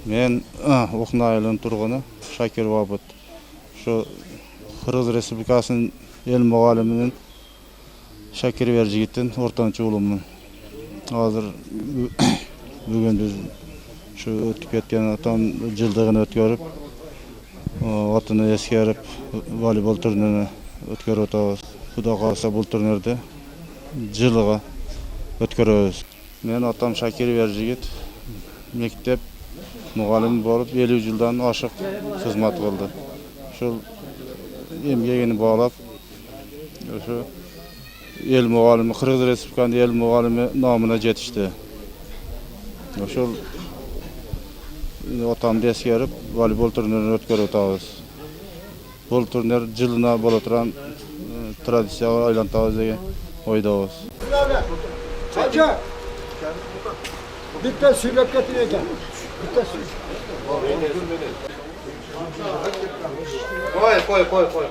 Men Oqna aylanib turgani Shakir Vobit. Şu Qırgız Respublikasının el mualliminin Shakir Verjigit'in ortançı ulumman. Hazır bugün biz şu ötüp ketken atam jıldygyn ötkörüp, otuny eskerip voleybol turnirini ötkörüp otabız. Xudo kalsa bul turnirde jılıga ötköröbüz. Men atam Shakir Verjigit mektep mugallim bolup 50 yıldan aşık hizmet kıldı. Şol emgegini bağlap şu el muallimi Qırgız Respublikasının el muallimi namına jetişdi. Şol otamdy eskerip voleybol turnirini ötkörüp otabız. Bol turnir jılına bola turan tradisiýaga aylantabız degen oýdabız. Hacı! Bitti sürüp getireceğim. Bitti sürüp. Koy.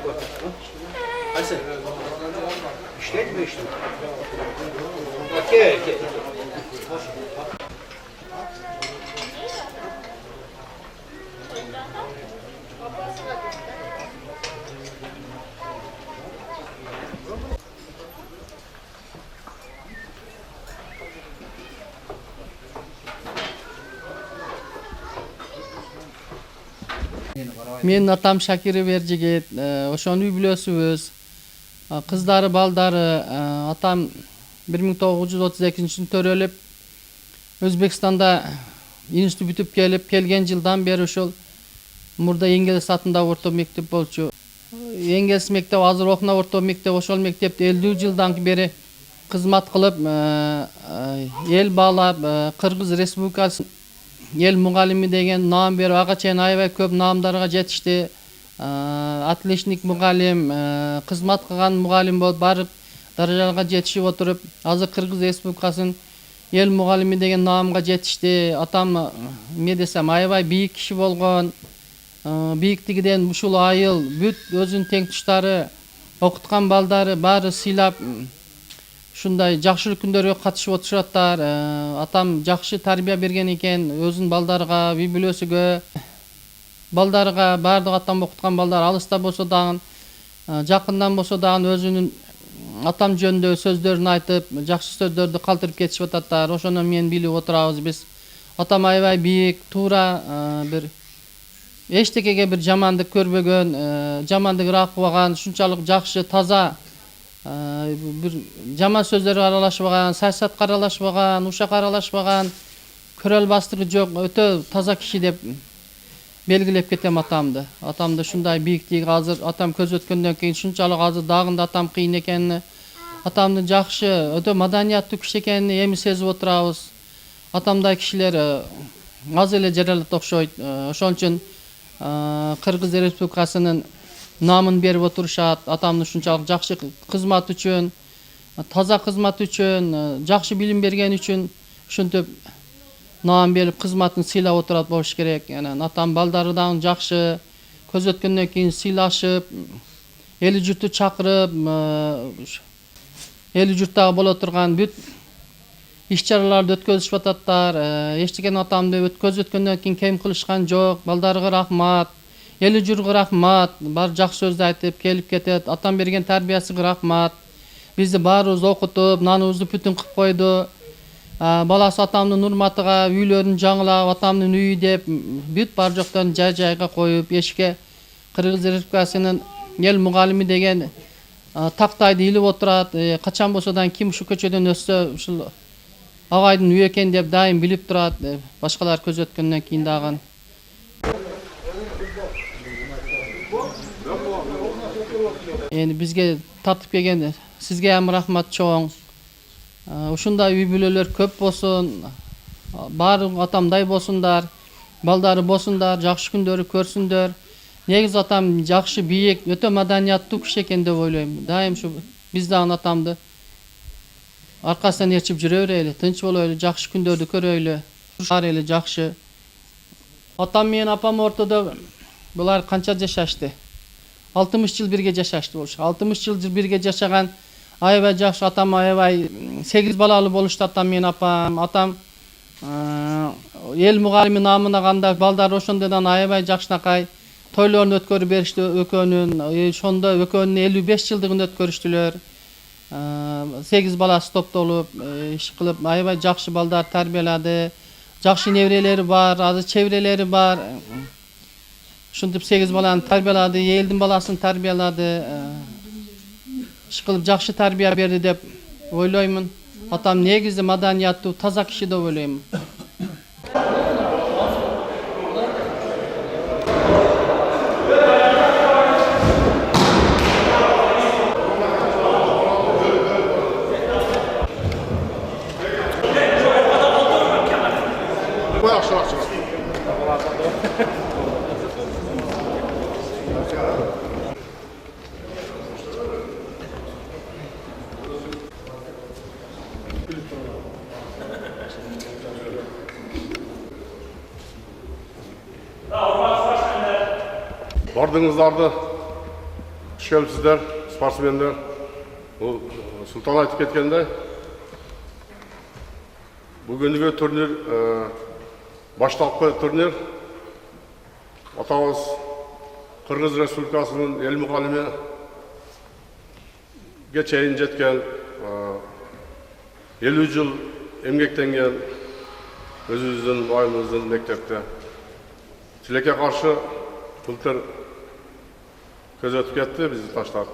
Hadi. İşte mi işte? Okey. Men atam Shakir Verjigit, oşonu bilösübüz. Kızdары, baldары, atam 1932-yılda törölüp Özbekistanda institut бүтüp kelgen yıldan beri şol murda Engels atında orta mektep bolçu. Engels mektep hazır Oqna orta mektep, oşol mektepte 50 yıldan beri hizmet kılıp el bağlap Qırgız Respublikası el muğallimi degen nam berip aga çeyin aябай köp namdarga jetişdi. Atlechnik muğallim, hizmet kılgan muğallim bolup barıp darajalarga jetişip oturup azыр Qırgız Respublikasının el muğallimi degen namga jetişdi. Atam me desem aябай biyik kişi bolgon. Biyiktigidен ушул айыл бүт өзүнүн теңтуштары, окуткан балдары баары сыйлап ушундай жакшылык күндөргө катышып отурушаттар. Atam жакшы тарбия берген экен өзүнүн балдарга, үй бүлөсүгө, балдарга, баардык атам окуткан балдар алыста болсо дагы, жакындан болсо дагы өзүнүн атам жөнүндө сөздөрүн айтып, жакшы сөздөрдү калтырып кетишип ататтар. Ошону мен билип отурабыз биз. Атам аябай бийик, туура бир эчтекеге бир жамандык көрбөгөн, жамандык ыракыбаган, ушунчалык жакшы, таза, бир жаман сөздөргө аралашпаган, саясатка аралашпаган, ушакка аралашпаган, көрөл бастыгы жок, өтө таза киши деп белгилеп кетем атамды. Атамды ушундай бийиктиги азыр атам көз өткөндөн кийин ушунчалык азыр дагында атам кыйын экенин, атамдын жакшы, өтө маданияттуу киши экенин эми сезип отурабыз. Атамдай кишилер аз эле жаралат окшойт. Ошон үчүн Qırgız Respublikasынын намын берип отурушат. Атамдын ушунчалык жакшы кызмат үчүн, таза кызмат үчүн, жакшы билим берген үчүн ушинтип нам берип кызматын сыйлап отурат болуш керек. Атам балдары дагы жакшы, көз өткөндөн кийин сыйлашып, эли журтту чакырып, эли журттагы боло турган бүт иш-чараларды өткөзүшүп ататтар. Эчтекен атамды көз өткөндөн кийин кем кылышкан жок. Балдарга рахмат, эли журтка рахмат, бар жакшы сөздү айтып келип кетет. Атам берген тарбиясыга рахмат. Бизди баарыбызды окутуп, наныбызды бүтүн кылып койду. Баласы атамдын урматыга үйлөрүн жаңылап, атамдын үйү деп бүт бар жоктон жай-жайга коюп, эшикке Qırgız Respublikasынын эл мугалими деген тактайды илип отурат. Качан болсодан ким ушу көчөдөн өссө ушул агайдын үй экен деп дайым билип турат. Башкалар көз өткөндөн кийин дагы. Эми бизге тартып келген сизге ham рахмат чоң. Ушундай үй бүлөлөр көп болсун, баары атамдай болсундар, балдары болсундар, жакшы күндөрү көрсүндөр. Негизи атам жакшы бийик, өтө маданияттуу киши экен деп ойлойм. Дайым ушу биз дагы атамды аркасынан ээрчип жүрө берели, тынч болойлу, жакшы күндөрдү көрөйлү. Ар эле жакшы. Атам менен апам ортодо булар канча жашашты? 60 жыл бирге жашашты болуш. 60 жыл бирге жашаган аябай жакшы. Атам аябай 8 балалуу болушту атам менен апам. Атам эл мугалими намына кандай балдар ошондойдон аябай жакшынакай тойлорун өткөрүп беришти экөөнүн. Ошондо экөөнүн 55 жылдыгын өткөрүштүлөр. 8 баласы топтолуп иш кылып аябай жакшы балдар тарбиялады. Жакшы неберелери бар, азыр чеберелери бар. Ушинтип 8 баланы тарбиялады, элдин баласын тарбиялады. Иш кылып жакшы тарбия берди деп ойлоймун. Атам негизи маданияттуу, таза киши деп ойлоймун. Бардыңыздарды келіпсіздер, спортсмендер. Сұлтан айтып кеткенде, бүгінгі турнир, баштапқы турнир, атауыз Қырғыз Республикасының ел мұғалімі чейін жеткен, 50 жыл емгектенген өзіміздің айымыздың мектепте. Тилекке қаршы былтыр көз өтіп кетті, бізді таштады.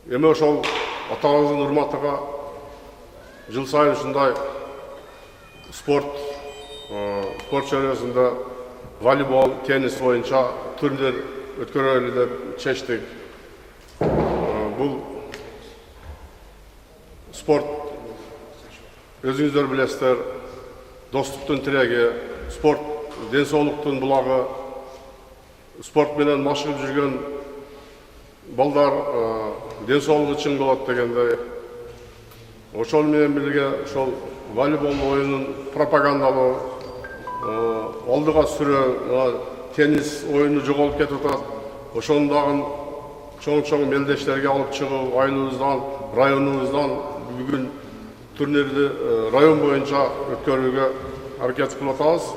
Еме ошол атаңыздың урматыға жыл сайын ушундай спорт чөйрөсүндө волейбол, теннис боюнча турнир өткөрөлү деп чечтик. Бул спорт өзүңүздөр билесиздер, достуктун тиреги, спорт ден соолуктун булагы, спорт менен машыгып жүргөн балдар ден соолугу чың болот дегендей. Ошол менен бирге ошол волейбол оюнун пропагандалоо, алдыга сүрөө, теннис оюну жоголуп кетип атат. Ошону дагы чоң мелдештерге алып чыгып, айылыбыздан, районубуздан бүгүн турнирди район боюнча өткөрүүгө аракет кылып атабыз.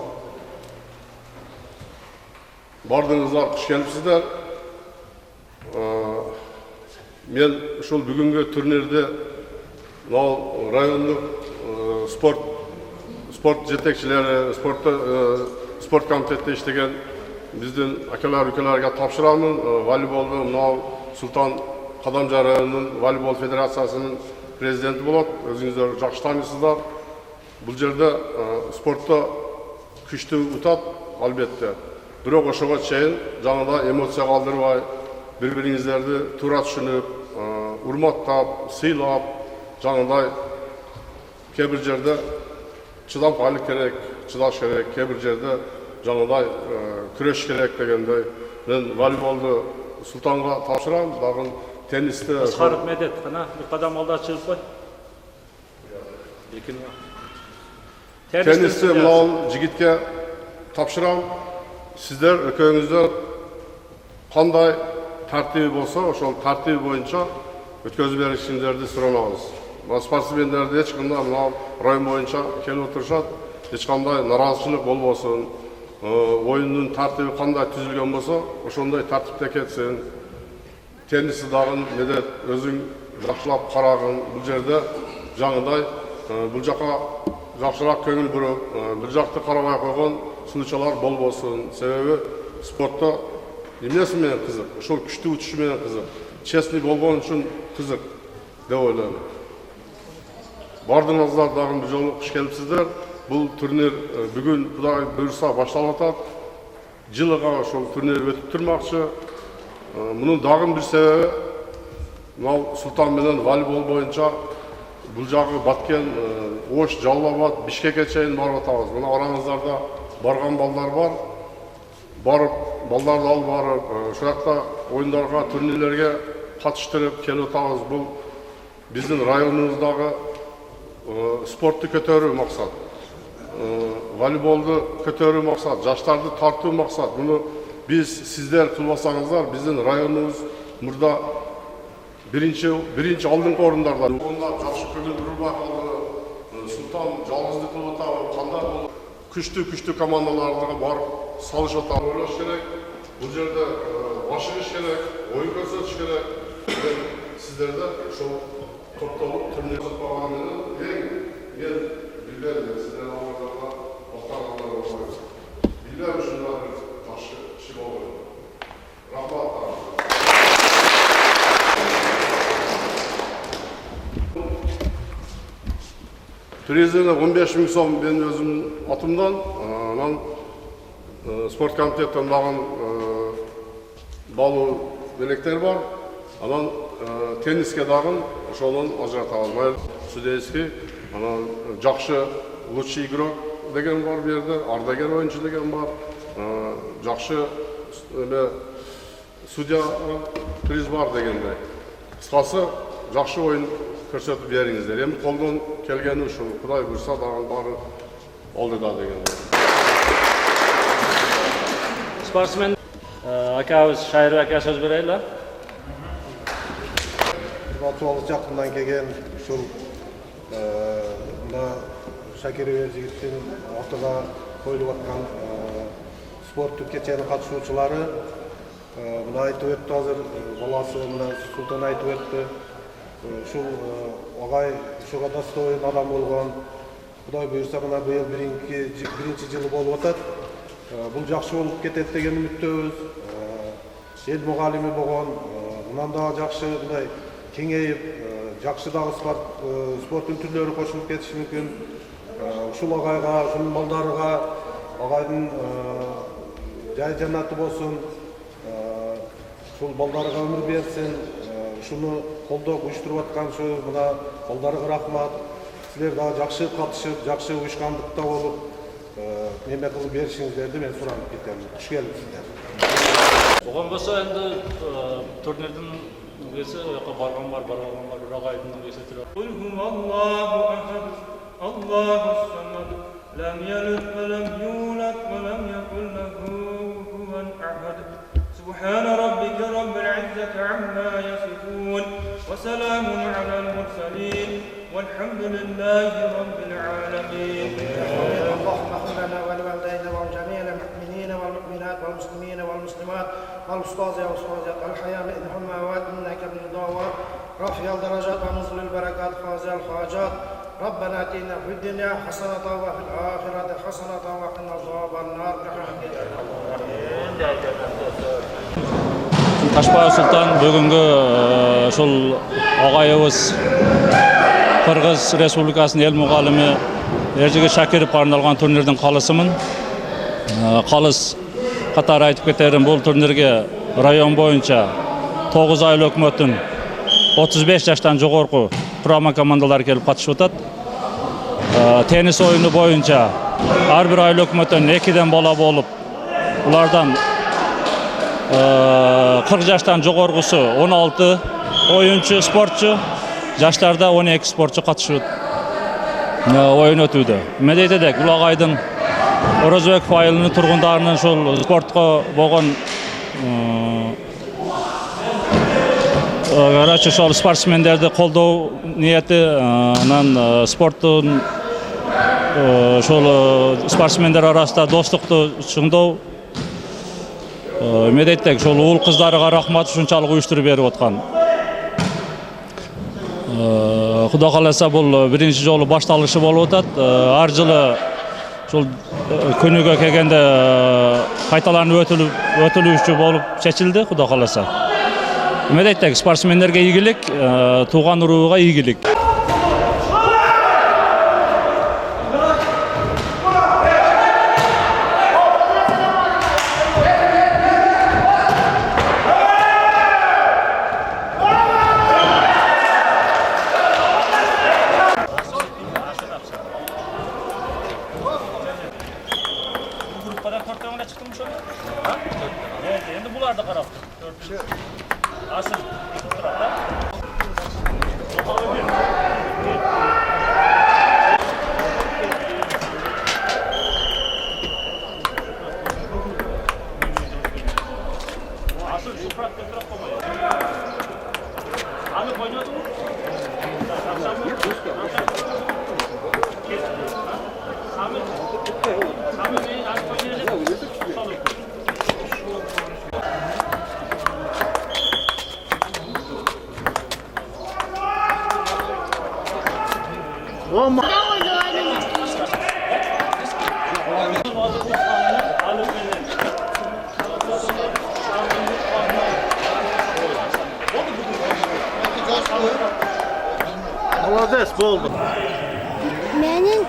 Бардыңыздар, куш келипсиздер. Мен ушул бүгүнкү турнирди райондук спорт жетекчилери, спорт комитетте иштеген биздин акалар үлкөлөргө тапшырамын. Волейболду мынау Султан Кадамжа районунун волейбол федерациясынын президенти болот. Өзүңүздөр жакшы таанысыздар. Бул жерде спортто күчтүү утат, албетте. Бирок ошого чейин жаңыда эмоция калтырбай, бири-бириңиздерди туура түшүнүп, урматтап, сыйлап, жаңыдай кээ бир жерде чыдамкайлык керек, чыдаш керек, кээ бир жерде жаңыдай күрөш керек дегендей. Мен волейболду Султанга тапшырам, дагы теннисти Асқаров Медет, қана bir қадам алда шығып қой. Теннисти мынау жигитке тапшырам. Сиздер экөөңүздөр кандай тартиби болсо, ошол тартиби боюнча өткөзүп беришиңерди суранабыз. Спортсмендерди эч кандай мынау район боюнча келип отурушат, эч кандай наразычылык болбосун. Оюндун тартиби кандай түзүлгөн болсо, ошондой тартипте кетсин. Теннисти дагы Медет өзүң жакшылап карагын. Бул жерде жаңыдай бул жака жакшыраак көңүл буруп, бир жакты карабай койгон сунуучалар болбосун. Себеби спортто эмнеси менен кызык, ошол күчтүү учушу менен кызык, честный болгон үчүн кызык деп ойлойм. Бардыңыздар дагы бир жолу куш келипсиздер. Бул турнир бүгүн Кудай буйрса башталып атат. Жылыга ошол турнир өтүп турмакчы. Мунун дагы бир себеби мынау Султан менен волейбол боюнча бул жагы Баткен, Ош, Жалал-Абад, Бишкекке чейин барып атабыз. Мына араңыздарда барган балдар бар. Барып, балдарды алып барып, ошол жакта оюндарга, турнирлерге катыштырып келип атабыз. Бул биздин районубуздагы спортту көтөрүү максат. Волейболду көтөрүү максат, жаштарды тартуу максат. Муну биз сиздер кылбасаңыздар, биздин районубуз мурда биринчи алдыңкы орундарда. Онда жакшы көңүл бурулбай калды. Nursultan жалғыздық қылып отыр, қандай бұл күшті командаларға барып салыш отыр. Ойлаш керек, бұл жерде ашығыш керек, ойын көрсетіш керек. Мен сіздерді сол топталып түріне сұрпағанымен мен білбедім, сіздер ауылдарға оқтағандар болмайды. Білбедім шында бір жақсы ши болмайды. Рахмат. Президент 15 мың сом мен өзім атымдан, спорт комитеттен маған балу белектер бар. Анан тенниске дагы ошонун ажыратабыз. Судейский, анан жакшы лучший игрок деген бар берди, ардагер оюнчу деген бар. Жакшы судья приз бар дегендей. Кыскасы жакшы оюн көрсөтүп бериңиздер. Эми колдон келгени ушул, Кудай буйрса дагы баары болду да дегендей. Спортсмен акабыз Шайыр ака сөз берели. Атуалы жақындан келген ушул мына Шакирбек жигиттин ортада коюлуп аткан спорттук кеченин катышуучулары мына айтып өттү азыр баласы мына Султан айтып өттү. Ушул агай ушуга достоин адам болгон. Кудай буйрса мына быйыл биринчи жылы болуп атат. Бул жакшы болуп кетет деген үмүттөбүз. Эл мугалими болгон, мындан дагы жакшы мындай кеңейип, жакшы дагы спорттун түрлөрү кошулуп кетиши мүмкүн. Ушул агайга, ушул балдарга агайдын жай жаннаты болсун. Ушул балдарга өмүр берсин. Ушуну колдоп уюштуруп аткан ушу мына балдарга рахмат. Силер дагы жакшы катышып, жакшы уюшкандыкта болуп, неме кылып беришиңиздерди мен суранып кетем. Хуш келипсиздер. Оған болса енді турнирдің үгесі барған бар, бір ағайдың үгесі түрі. Құл хуваллаху ахад, Аллаху самад, лам ялид ва лам юлад ва лам якул лаху куфуван ахад. Субхана раbbika rabbil izzati amma yasifun, wa salamun ala al-mursalin, walhamdulillahi rabbil alamin. اللهم اغفر لنا ولوالدينا ولجميع المؤمنين والمؤمنات والمسلمين والمسلمات والأستاذ والأستاذات الحياة منهم مواد منك بالرضا رفع الدرجات ونزل البركات فاز الحاجات ربنا آتنا في الدنيا حسنة وفي الآخرة حسنة وقنا عذاب النار برحمتك. Ташбай Султан бүгінгі шул ағайыбыз Қырғыз Республикасының ел мұғалімі Ержігіт Шакировқа арналған турнирдің қалысымын. Қалыс қатар айтып кетерім, бұл турнирге район бойынша 9 айлы өкмөттің 35 жаштан жоғарғы құрама командалар келіп қатысып жатады. Теннис ойыны бойынша әрбір айлы өкмөттен 2-ден бала болып, бұлардан 40 жаштан жоғарғысы 16 ойыншы, спортшы, жаштарда 12 спортшы қатысып ойын өтуді. Медейтедек, бұл ағайдың Оразбек файлының тұрғындарының шол спортқа болған шол спортсмендерді қолдау ниеті, спорттың шол спортсмендер арасында достықты шыңдау. Медейтедек, шол ұл қыздарыға рахмат үшіншалық ұйыштырып беріп отқан. Құда қаласа бұл бірінші жолы башталышы болып отады. Ар жылы күніге келгенде қайталанып өтілуші болып шешілді, Құда қаласа. Медеттегі спортсмендерге игілік, туған ұруға игілік. Endi bularni qarab. Asıl turadi. Asıl şu praktik taraf koyuyor. Abi koyuyor mu? Молодец, bo'ldi. Mening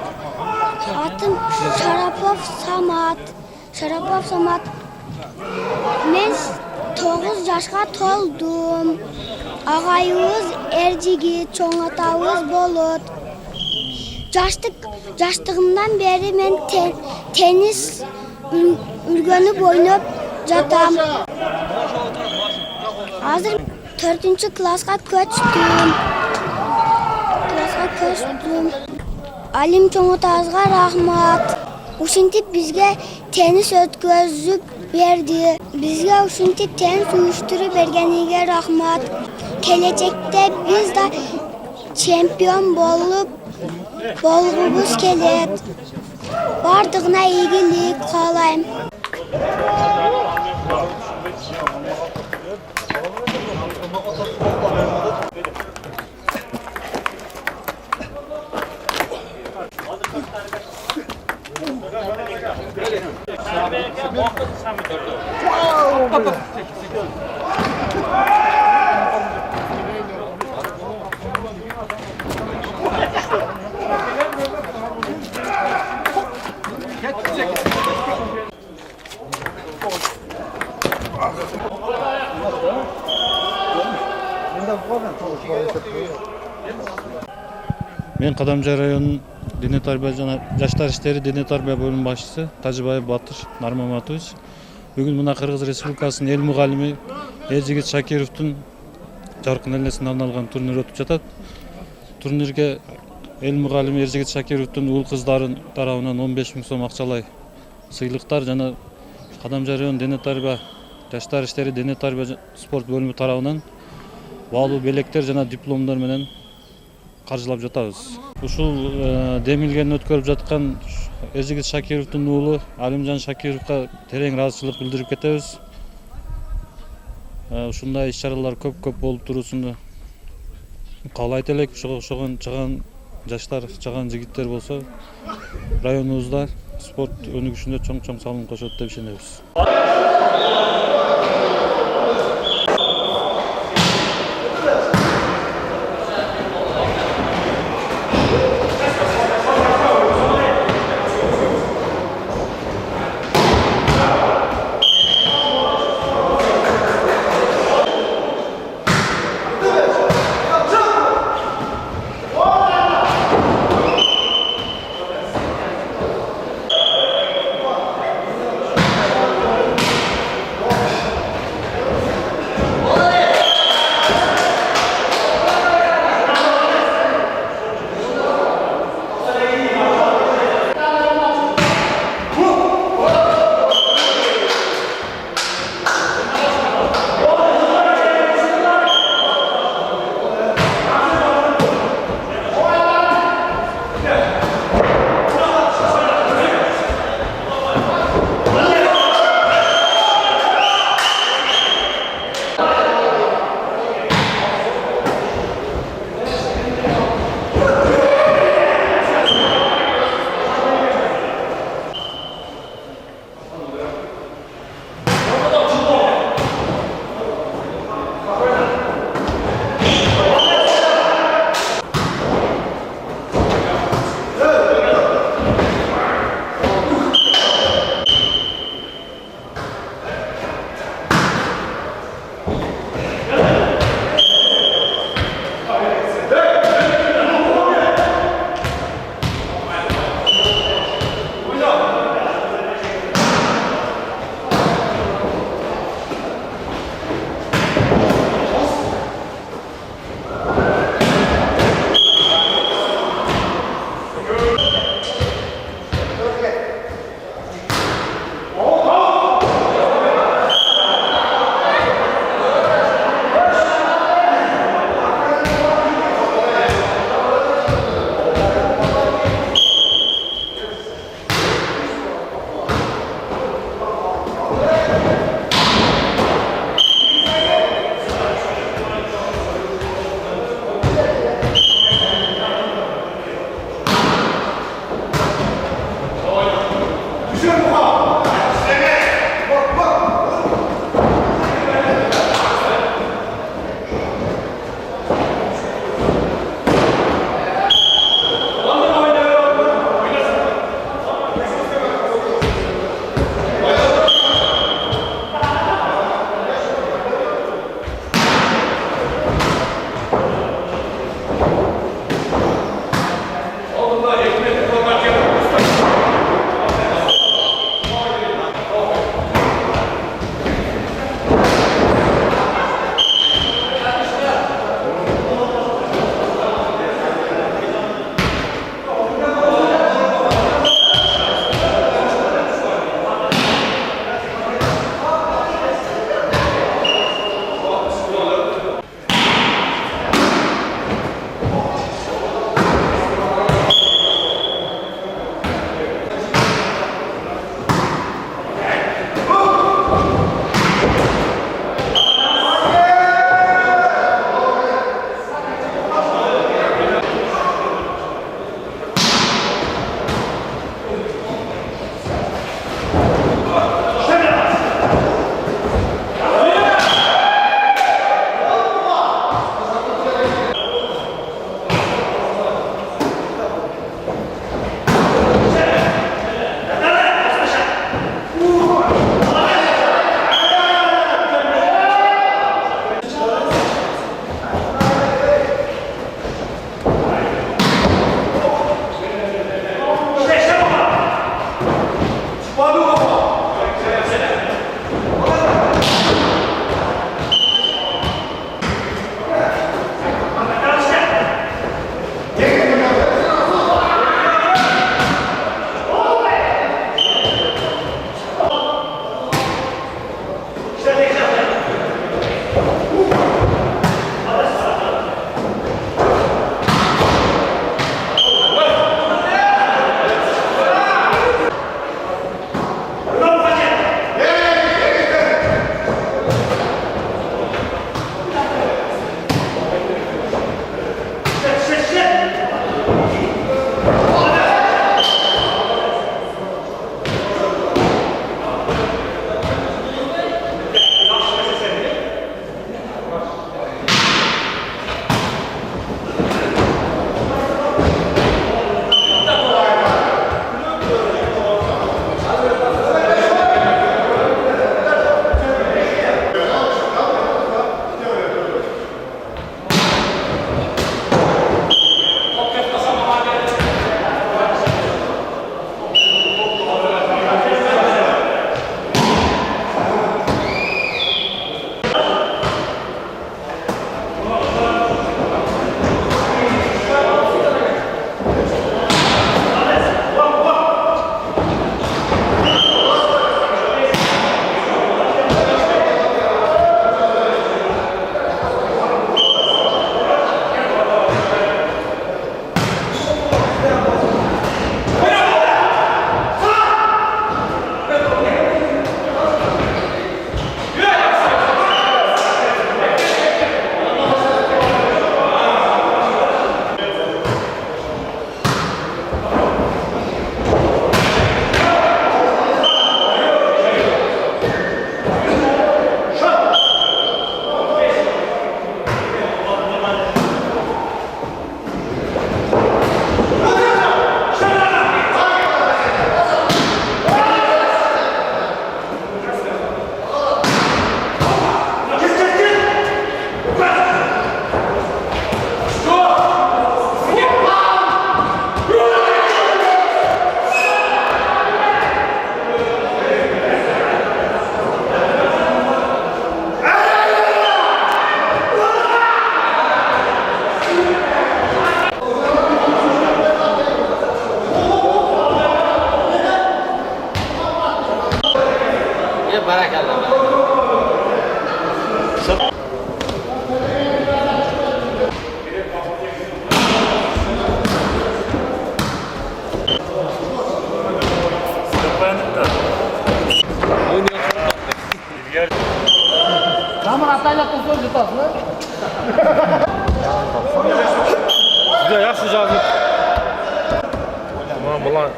atim Sharapov Samat. Men 9 yoshga to'ldim. Og'ayimiz Erjigit, cho'ng otamiz Bulut. Yoshligimdan beri men tennis o'rganib o'ynab jatam. Hozir 4-klassga ko'chdim. Alim cho'ng otamizga rahmat. O'shintib bizga tennis o'tkazib berdi. Bizga o'shintib tennis uyushtirib berganiga rahmat. Kelajakda biz de chempion bo'lgimiz keladi. Bardığına iyilik qalayım. Мен Кадамжай районунун Дене тарбия жана жаштар иштери Дене тарбия бөлүм башчысы Тажыбаев Батыр Нармаматович бүгүн мына Кыргыз Республикасынын эл мугалими Эржигит Шакировдун жаркын элесине арналган турнир өтүп жатат. Турнирге эл мугалими Эржигит Шакировдун уул кыздары тарабынан 15 000 сом акчалай сыйлыктар жана Кадамжай район Дене тарбия жаштар иштери Дене тарбия спорт бөлүмү тарабынан баалуу белектер жана дипломдор менен каржылап жатабыз. Ушул демилгени өткөрүп жаткан Эржигит Шакировдун уулу Алимжан Шакировго терең ыраазычылык билдирип кетебиз. Ушундай иш-чаралар көп болуп туруусун каалайт элек. Ошого окшогон чыган жаштар, чыган жигиттер болсо районубузда спорт өнүгүшүнө чоң салым кошот деп ишенебиз. Zaman ataylab qo'yib yutasizlar. Juda yaxshi javob. Mana bular